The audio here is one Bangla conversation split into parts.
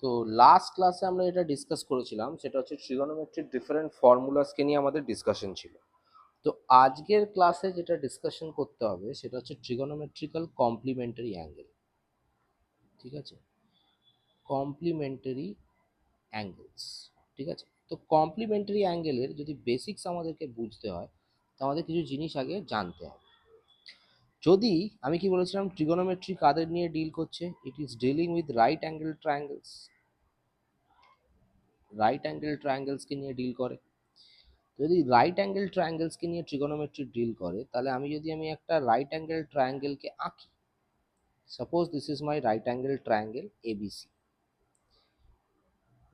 তো লাস্ট ক্লাসে আমরা এটা ডিসকাস করেছিলাম, সেটা হচ্ছে ট্রিগোনোমেট্রির ডিফারেন্ট ফর্মুলাসকে নিয়ে আমাদের ডিসকাশন ছিল। তো আজকের ক্লাসে যেটা ডিসকাশন করতে হবে সেটা হচ্ছে ট্রিগোনোমেট্রিক্যাল কমপ্লিমেন্টারি অ্যাঙ্গেল। ঠিক আছে, কমপ্লিমেন্টারি অ্যাঙ্গেলস। ঠিক আছে, তো কমপ্লিমেন্টারি অ্যাঙ্গেলের যদি বেসিক্স আমাদেরকে বুঝতে হয় তো আমাদের কিছু জিনিস আগে জানতে হবে। যদি আমি কি বলেছিলাম, ট্রিগোনোমেট্রি কাদের নিয়ে ডিল করছে? It is dealing with right angle triangles. Right angle ট্রায়াঙ্গেলসকে নিয়ে ডিল করে। যদি রাইট অ্যাঙ্গেল ট্রায়াঙ্গেলসকে নিয়ে ট্রিগোনোমেট্রি ডিল করে, তাহলে আমি একটা রাইট অ্যাঙ্গেল ট্রায়াঙ্গেলকে আঁকি। Suppose this is my right angle triangle ABC.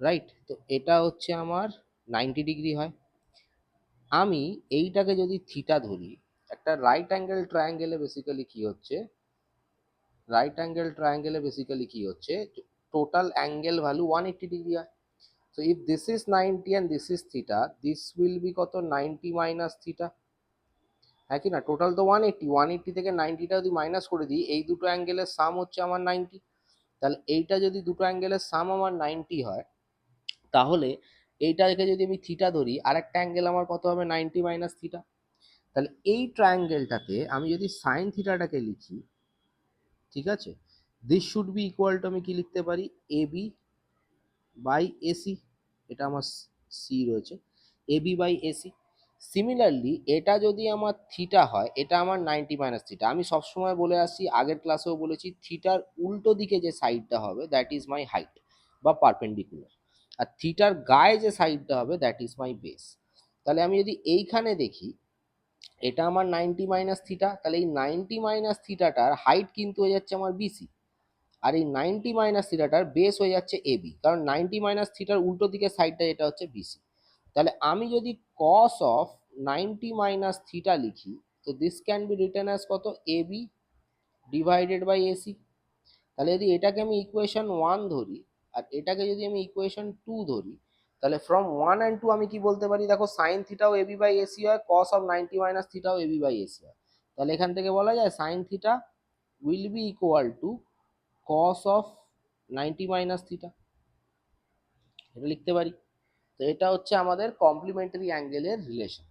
Right, তো এটা হচ্ছে আমার 90 ডিগ্রি হয়। আমি এইটাকে যদি থিটা ধরি, একটা রাইট অ্যাঙ্গেল ট্রায়াঙ্গেলে বেসিক্যালি কি হচ্ছে, টোটাল অ্যাঙ্গেল ভ্যালু 180 ডিগ্রি হয়। So if this is 90 and this is theta, this will be কত, 90 মাইনাস থিটা। হ্যাঁ কি না, টোটাল তো 180 থেকে 90টা যদি মাইনাস করে দিই, এই দুটো অ্যাঙ্গেলের সাম হচ্ছে আমার 90। তাহলে এইটা যদি দুটো অ্যাঙ্গেলের সাম আমার 90 হয়, তাহলে এইটাকে যদি আমি থিটা ধরি, আরেকটা অ্যাঙ্গেল আমার কত হবে, 90 মাইনাস থিটা। তাহলে এই ট্রায়াঙ্গেলটাকে আমি যদি সাইন থিটাটাকে লিখি, ঠিক আছে, this should be equal two, আমি কি লিখতে পারি, এবি বাই এসি। এটা আমার সি রয়েছে, এবি বাই এসি। সিমিলারলি এটা যদি আমার থিটা হয়, এটা আমার 90 মাইনাস থিটা। আমি সবসময় বলে আসছি, আগের ক্লাসেও বলেছি, থিটার উল্টো দিকে যে সাইডটা হবে দ্যাট ইজ মাই হাইট বা পারপেন্ডিকুলার, আর থিটার গায়ে যে সাইডটা হবে দ্যাট ইজ মাই বেস। তাহলে আমি যদি এইখানে দেখি, এটা আমার 90 মাইনাস থিটা, তাহলে এই 90 মাইনাস থিটাটার হাইট কিন্তু হয়ে যাচ্ছে আমার বিসি, আর এই 90 মাইনাস থিটাটার বেস হয়ে যাচ্ছে এবি, কারণ 90 মাইনাস থিটার উল্টো দিকে সাইডটা যেটা হচ্ছে বিসি। তাহলে আমি যদি কস অফ 90 মাইনাস থিটা লিখি, তো this can be written as কত, এবি ডিভাইডেড বাই এসি। তাহলে যদি এটাকে আমি ইকুয়েশন 1 ধরি আর এটাকে যদি আমি ইকুয়েশন 2 ধরি, তাহলে ফ্রম 1 অ্যান্ড 2 আমি কি বলতে পারি, দেখো সাইন থিটাও এবি বাই এসি হয়, কস অফ 90 মাইনাস থিটাও এবি বাই এসি হয়। তাহলে এখান থেকে বলা যায় sine theta will be equal to cos of 90 minus theta, এটা লিখতে পারি। তো এটা হচ্ছে আমাদের কমপ্লিমেন্টারি অ্যাঙ্গেলের রিলেশন,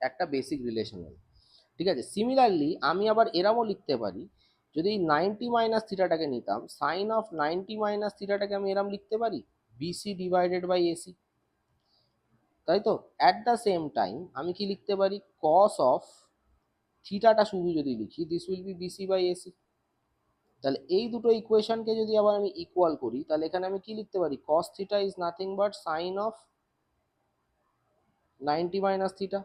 একটা বেসিক রিলেশন হল। ঠিক আছে, সিমিলারলি আমি আবার এরমও লিখতে পারি, যদি 90 মাইনাস থিটাটাকে নিতাম, সাইন অফ 90 মাইনাস থিটাটাকে আমি এরম লিখতে পারি, বিসি ডিভাইডেড বাই এসি। তাই তো, অ্যাট দ্য সেম টাইম আমি কি লিখতে পারি, কস অফ থিটাটা শুধু যদি লিখি, this will be BC by AC. তাহলে এই দুটো ইকুয়েশনকে যদি আবার আমি ইকুয়াল করি, তাহলে এখানে আমি কি লিখতে পারি, cos theta is nothing but sine of 90 minus theta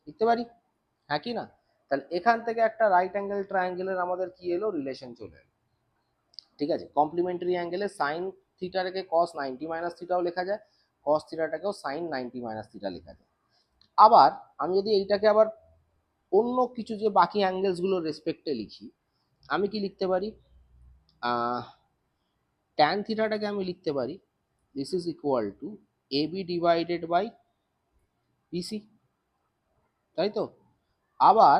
লিখতে পারি। হ্যাঁ কি না? তাহলে এখান থেকে একটা রাইট অ্যাঙ্গেল ট্রায়াঙ্গেলের আমাদের কি এলো, রিলেশন চলে এলো। ঠিক আছে, কমপ্লিমেন্টারি অ্যাঙ্গেলে সাইন থিটাটাকে কস 90 মাইনাস থিটাও লেখা যায়, কস থিটাটাকেও সাইন 90 মাইনাস থিটা লেখা যায়। আবার আমি যদি এইটাকে আবার অন্য কিছু যে বাকি অ্যাঙ্গেলসগুলোর রেসপেক্টে লিখি, আমি কি লিখতে পারি, ট্যান থিটাটাকে আমি লিখতে পারি, this is equal to AB divided by BC. তাই তো, আবার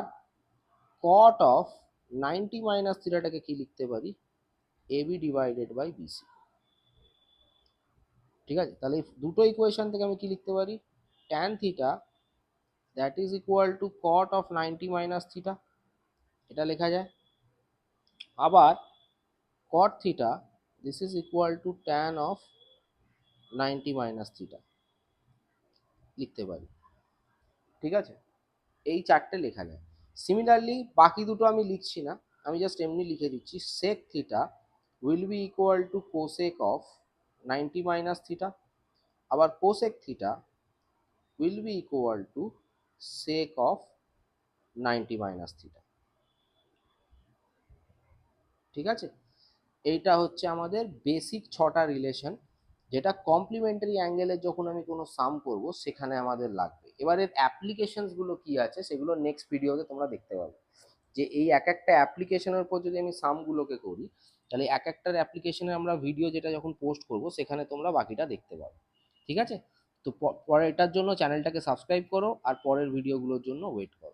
কট অফ 90 মাইনাস থিটাটাকে কি লিখতে পারি, এবি ডিভাইডেড বাই বিসি। ঠিক আছে, তাহলে দুটো ইকুয়েশন থেকে আমি কি লিখতে পারি, tan theta that is equal to cot of 90 minus theta, এটা লেখা যায়। আবার cot theta this is equal to tan of 90 minus theta লিখতে পারি। ঠিক আছে, এই চারটে লেখা যায়। সিমিলারলি বাকি দুটো আমি লিখছি না, আমি জাস্ট এমনি লিখে দিচ্ছি, sec theta will be equal to cosec of 90 minus theta, আবার cosec theta will be equal to sec of 90 minus theta. ঠিক আছে, এইটা হচ্ছে আমাদের বেসিক 6টা রিলেশন, যেটা কমপ্লিমেন্টারি অ্যাঙ্গেলের যখন আমি কোনো সাম করব সেখানে আমাদের লাগবে। এবার এর অ্যাপ্লিকেশনসগুলো কি আছে সেগুলো নেক্সট ভিডিওতে তোমরা দেখতে পাবে, যে এই এক একটা অ্যাপ্লিকেশনের উপর যদি আমি সামগুলোকে করি, তাহলে এক একটার অ্যাপ্লিকেশনে আমরা ভিডিও যেটা যখন পোস্ট করব সেখানে তোমরা বাকিটা দেখতে পাবে। ঠিক আছে, তো পরে এটার জন্য চ্যানেলটাকে সাবস্ক্রাইব করো আর পরের ভিডিওগুলোর জন্য ওয়েট করো।